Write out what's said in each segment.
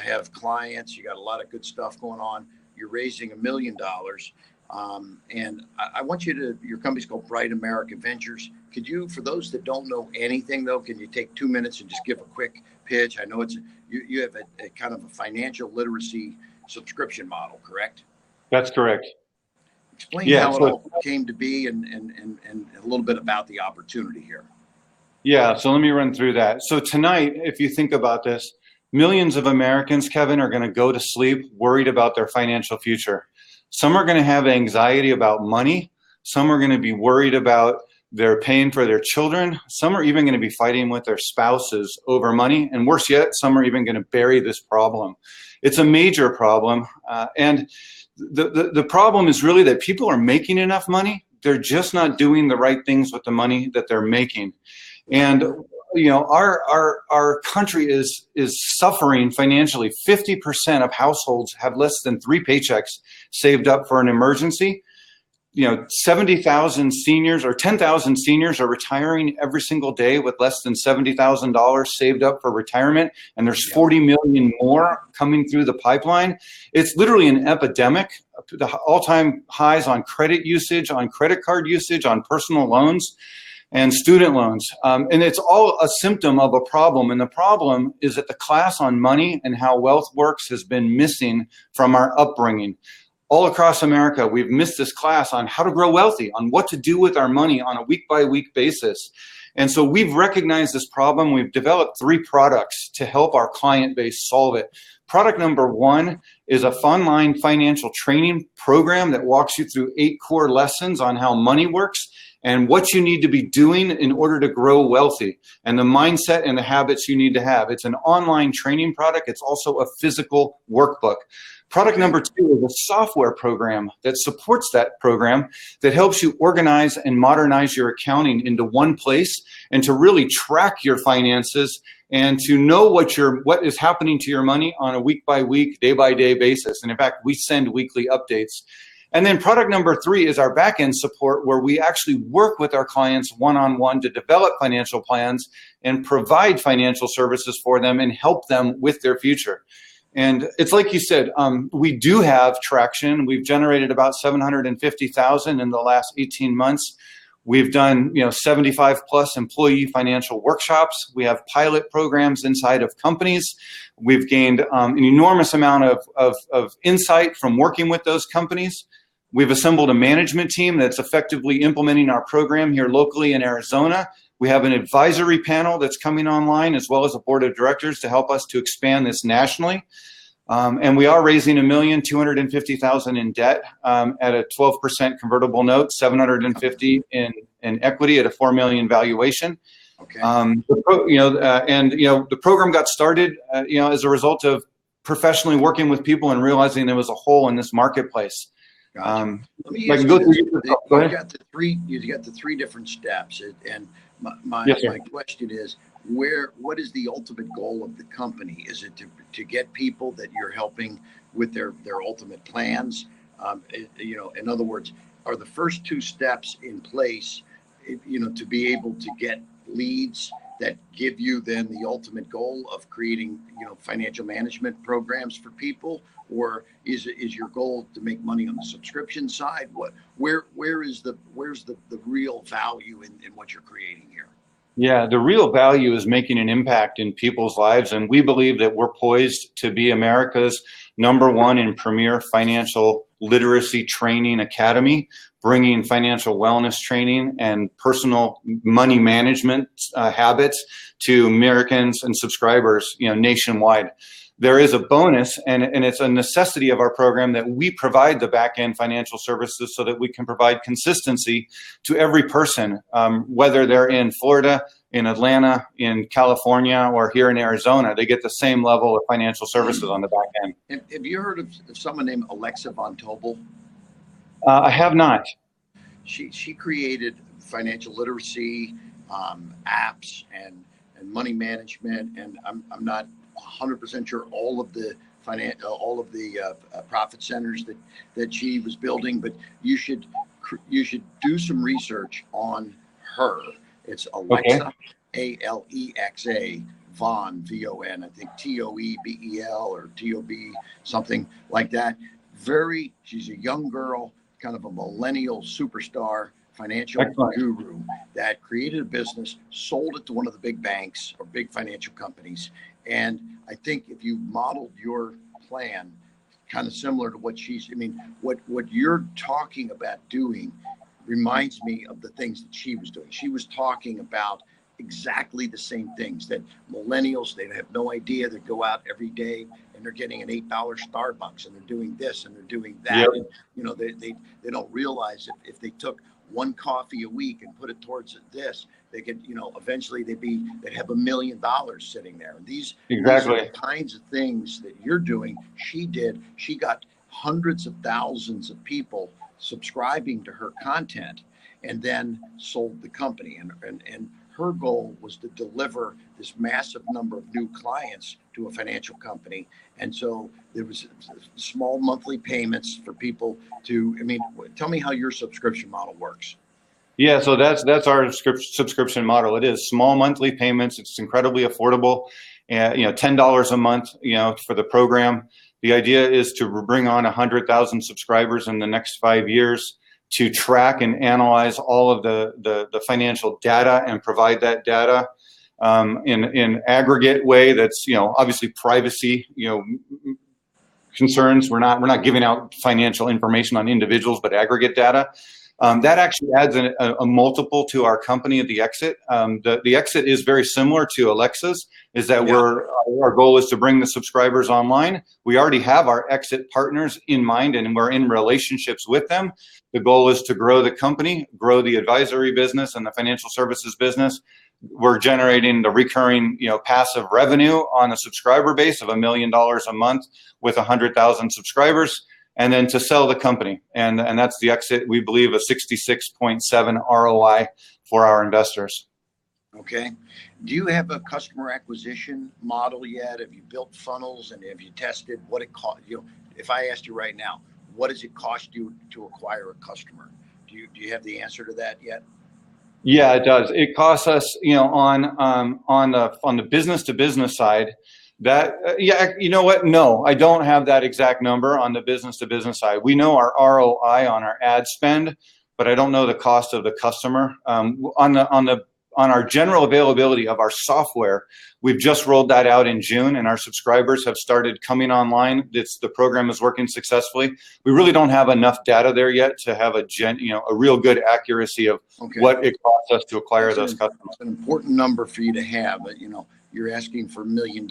have clients. You got a lot of good stuff going on. You're raising $1 million. And I want you to, your company's called BrightAmerica Ventures. Could you, for those that don't know anything though, can you take 2 minutes and just give a quick pitch? I know it's, you have a kind of a financial literacy subscription model, correct? That's correct. Explain how it all came to be and a little bit about the opportunity here. Yeah, so let me run through that. So tonight, if you think about this, millions of Americans, Kevin, are going to go to sleep worried about their financial future. Some are going to have anxiety about money. Some are going to be worried about their paying for their children. Some are even going to be fighting with their spouses over money. And worse yet, some are even going to bury this problem. It's a major problem. And the problem is really that people are making enough money. They're just not doing the right things with the money that they're making. And you know, our country is suffering financially. 50% of households have less than 3 paychecks saved up for an emergency. You know, 70,000 seniors or 10,000 seniors are retiring every single day with less than $70,000 saved up for retirement. And there's 40 million more coming through the pipeline. It's literally an epidemic. The all-time highs on credit usage, on credit card usage, on personal loans and student loans. And it's all a symptom of a problem. And the problem is that the class on money and how wealth works has been missing from our upbringing. All across America, we've missed this class on how to grow wealthy, on what to do with our money on a week-by-week basis. And so we've recognized this problem. We've developed 3 products to help our client base solve it. Product number 1 is a online financial training program that walks you through 8 core lessons on how money works and what you need to be doing in order to grow wealthy and the mindset and the habits you need to have. It's an online training product. It's also a physical workbook. Product number 2 is a software program that supports that program that helps you organize and modernize your accounting into one place and to really track your finances and to know what is happening to your money on a week-by-week, day-by-day basis. And in fact, we send weekly updates. And then product number 3 is our back-end support, where we actually work with our clients one-on-one to develop financial plans and provide financial services for them and help them with their future. And it's like you said, we do have traction. We've generated about $750,000 in the last 18 months. We've done 75 plus employee financial workshops. We have pilot programs inside of companies. We've gained an enormous amount of insight from working with those companies. We've assembled a management team that's effectively implementing our program here locally in Arizona. We have an advisory panel that's coming online, as well as a board of directors to help us to expand this nationally. And we are raising $1,250,000 in debt at a 12% convertible note, $750,000 in equity at a $4 million valuation. Okay. The program got started, as a result of professionally working with people and realizing there was a hole in this marketplace. Gotcha. Let me ask you this. You got the 3 different steps, and my question is, what is the ultimate goal of the company? Is it to get people that you're helping with their ultimate plans? In other words, are the first 2 steps in place, to be able to get leads that give you then the ultimate goal of creating, financial management programs for people? Or is your goal to make money on the subscription side? Where's the real value in what you're creating here? Yeah, the real value is making an impact in people's lives. And we believe that we're poised to be America's #1 and premier financial literacy training academy, bringing financial wellness training and personal money management habits to Americans and subscribers, nationwide. There is a bonus, and it's a necessity of our program that we provide the back-end financial services so that we can provide consistency to every person, whether they're in Florida, in Atlanta, in California, or here in Arizona. They get the same level of financial services on the back end. Have you heard of someone named Alexa Von Tobel? I have not. She created financial literacy apps and money management, and I'm not 100% sure all of the profit centers that she was building, but you should do some research on her. It's Alexa, Alexa, Von, V-O-N, I think T-O-E-B-E-L or T-O-B, something like that. She's a young girl, kind of a millennial superstar, financial guru that created a business, sold it to one of the big banks or big financial companies. And I think if you modeled your plan kind of similar to what what you're talking about doing reminds me of the things that she was doing. She was talking about exactly the same things that millennials, they have no idea. They go out every day and they're getting an $8 Starbucks and they're doing this and they're doing that. Yep. And, they don't realize if they took one coffee a week and put it towards this, they could, eventually they'd have $1 million sitting there. And these are the kinds of things that you're doing. She got hundreds of thousands of people subscribing to her content and then sold the company. And her goal was to deliver this massive number of new clients to a financial company. And so there was small monthly payments for people tell me how your subscription model works. Yeah, so that's our subscription model. It is small monthly payments. It's incredibly affordable, and $10 a month, for the program. The idea is to bring on 100,000 subscribers in the next 5 years, to track and analyze all of the financial data and provide that data in aggregate way that's obviously privacy concerns. We're not giving out financial information on individuals, but aggregate data. That actually adds a multiple to our company at the exit. The exit is very similar to Alexa's, is that our goal is to bring the subscribers online. We already have our exit partners in mind and we're in relationships with them. The goal is to grow the company, grow the advisory business and the financial services business. We're generating the recurring, passive revenue on a subscriber base of $1 million a month with 100,000 subscribers. And then to sell the company. And that's the exit, we believe, a 66.7 ROI for our investors. Okay. Do you have a customer acquisition model yet? Have you built funnels and have you tested what it costs? If I asked you right now, what does it cost you to acquire a customer? Do you have the answer to that yet? Yeah, it does. It costs us, on the business to business side. No, I don't have that exact number on the business to business side. We know our ROI on our ad spend, but I don't know the cost of the customer. On our general availability of our software, we've just rolled that out in June, and our subscribers have started coming online. The program is working successfully. We really don't have enough data there yet to have a real good accuracy of what it costs us to acquire those customers. It's an important number for you to have, but you're asking for $1 million.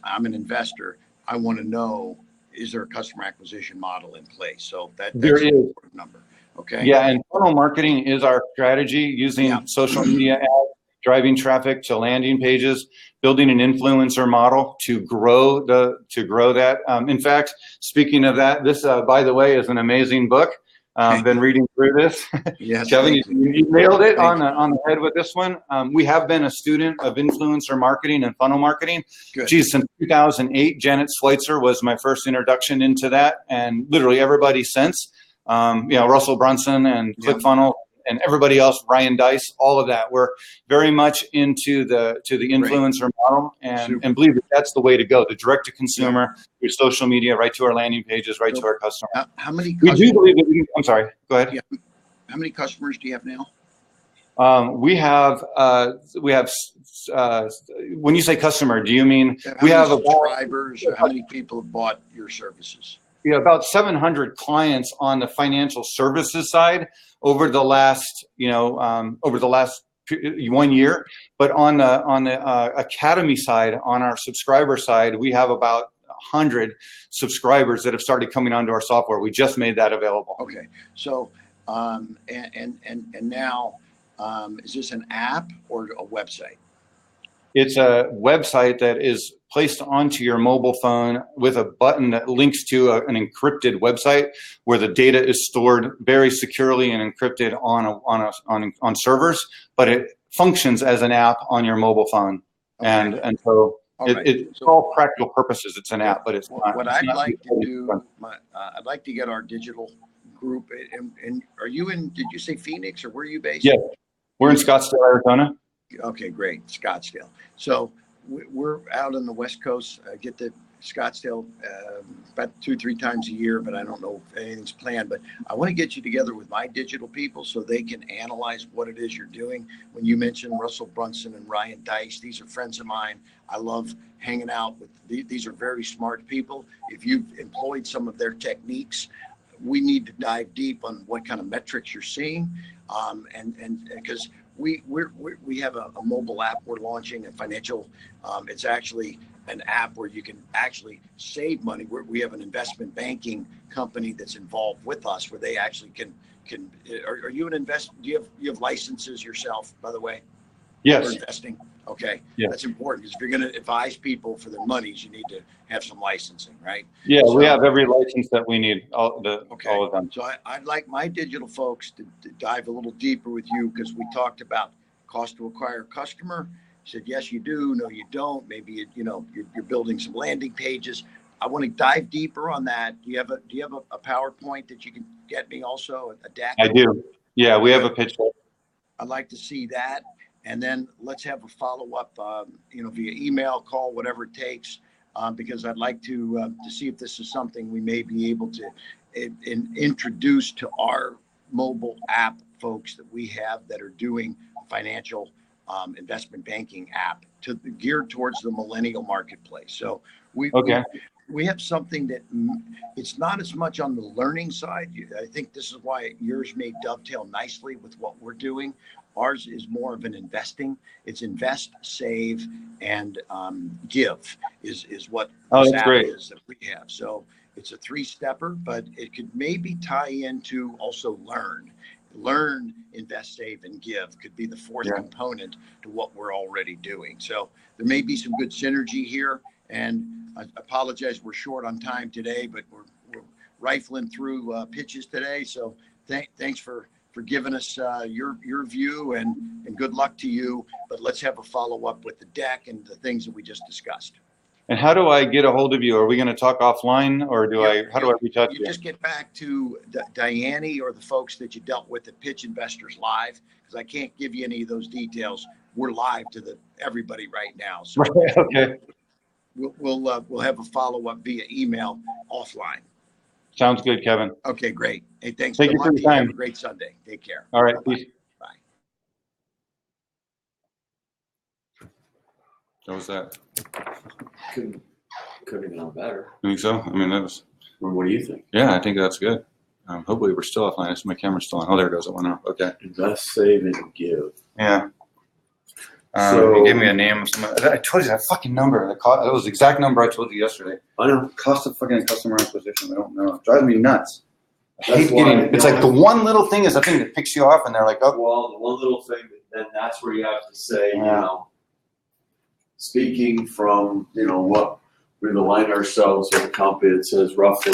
I'm an investor. I want to know, is there a customer acquisition model in place? So that's an important number. Okay. Yeah, and funnel marketing is our strategy, using social media ads, driving traffic to landing pages, building an influencer model to grow that. In fact, speaking of that, this, by the way, is an amazing book. I've been reading through this. Yes, Kevin, you nailed it on the head with this one. We have been a student of influencer marketing and funnel marketing. Geez, since 2008, Janet Schweitzer was my first introduction into that, and literally everybody since. Russell Brunson and ClickFunnels and everybody else, Ryan Dice, all of that. We're very much into the influencer model and believe that's the way to go. The direct to consumer through social media, right to our landing pages, right to our customer. How many customers? We do believe that I'm sorry, go ahead. Yeah. How many customers do you have now? We have when you say customer, do you mean we have subscribers or how many people have bought your services? About 700 clients on the financial services side over the last 1 year. But on the academy side, on our subscriber side, we have about 100 subscribers that have started coming onto our software. We just made that available. Okay. So and now is this an app or a website? It's a website that is placed onto your mobile phone with a button that links to an encrypted website where the data is stored very securely and encrypted on servers, but it functions as an app on your mobile phone. Okay. And so it's for all practical purposes, it's an app, but it's not. What I'd like to do, I'd like to get our digital group. And are you in? Did you say Phoenix or where are you based? Yeah, we're in Scottsdale, Arizona. Okay, great. Scottsdale. So we're out on the West Coast. I get to Scottsdale about 2-3 times a year, but I don't know if anything's planned. But I want to get you together with my digital people so they can analyze what it is you're doing. When you mentioned Russell Brunson and Ryan Dice, these are friends of mine. I love hanging out with these are very smart people. If you've employed some of their techniques, we need to dive deep on what kind of metrics you're seeing, and because we have a mobile app we're launching, a financial. It's actually an app where you can actually save money. We have an investment banking company that's involved with us, where they actually can. Are you an invest? Do you have licenses yourself, by the way? Yes. For investing. Okay. Yeah. That's important, because if you're going to advise people for their monies, you need to have some licensing, right? Yeah, so, we have every license that we need, all of them. So I'd like my digital folks to dive a little deeper with you, because we talked about cost to acquire a customer. You said, yes, you do. No, you don't. Maybe, you're building some landing pages. I want to dive deeper on that. Do you have a PowerPoint that you can get me also, a deck? I do. Yeah, we have a pitch deck. I'd like to see that. And then let's have a follow-up, via email, call, whatever it takes, because I'd like to see if this is something we may be able to introduce to our mobile app folks that we have that are doing financial investment banking app geared towards the millennial marketplace. So we have something that it's not as much on the learning side. I think this is why yours may dovetail nicely with what we're doing. Ours is more of an investing. It's invest, save, and give is what this app is that we have. So it's a 3-stepper, but it could maybe tie into also learn, invest, save, and give could be the 4th component to what we're already doing. So there may be some good synergy here. And I apologize, we're short on time today, but we're rifling through pitches today. So thanks for giving us your view, and good luck to you. But let's have a follow-up with the deck and the things that we just discussed. And how do I get a hold of you? Are we going to talk offline, or how do I reach out to you? You just get back to Diane or the folks that you dealt with at Pitch Investors Live, because I can't give you any of those details. We're live to everybody right now. So okay. We'll have a follow-up via email offline. Sounds good, Kevin. Okay, great. Hey, thanks. Thank you for your time. Have a great Sunday. Take care. All right. Bye-bye. Peace. Bye. How was that? Couldn't have gone better. You think so? I mean, that was. Well, what do you think? Yeah, I think that's good. Hopefully we're still offline. I see my camera's still on. Oh, there it goes. It went off. Okay. Invest, save, and give. Yeah. So he gave me a name. I told you that fucking number. That was the exact number I told you yesterday. I know. Cost of fucking customer acquisition. I don't know. It drives me nuts. It's like the one little thing is the thing that picks you off, and they're like, oh. Well, the one little thing, then that's where you have to say, speaking from, what we've aligned ourselves with a company that says roughly,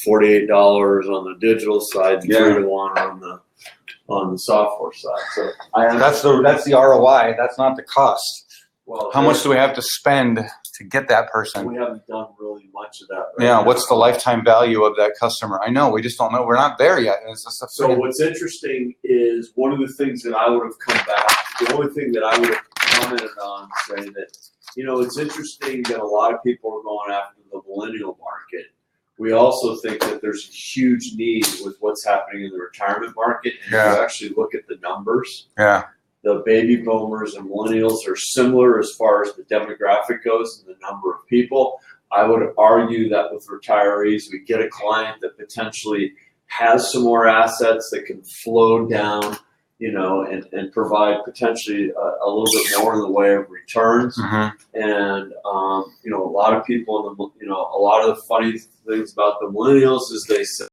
$48 on the digital side, and 3 to 1 on the software side. So that's the ROI. That's not the cost. Well, how much do we have to spend to get that person? We haven't done really much of that. What's the lifetime value of that customer? I know, we just don't know. We're not there yet. So what's interesting is one of the things that I would have come back, the only thing that I would have commented on, saying that, it's interesting that a lot of people are going after the millennial market. We also think that there's a huge need with what's happening in the retirement market. And if you actually look at the numbers, the baby boomers and millennials are similar as far as the demographic goes and the number of people. I would argue that with retirees, we get a client that potentially has some more assets that can flow down, and provide potentially a little bit more in the way of returns. Mm-hmm. And, a lot of people, a lot of the funny things about the millennials is they say,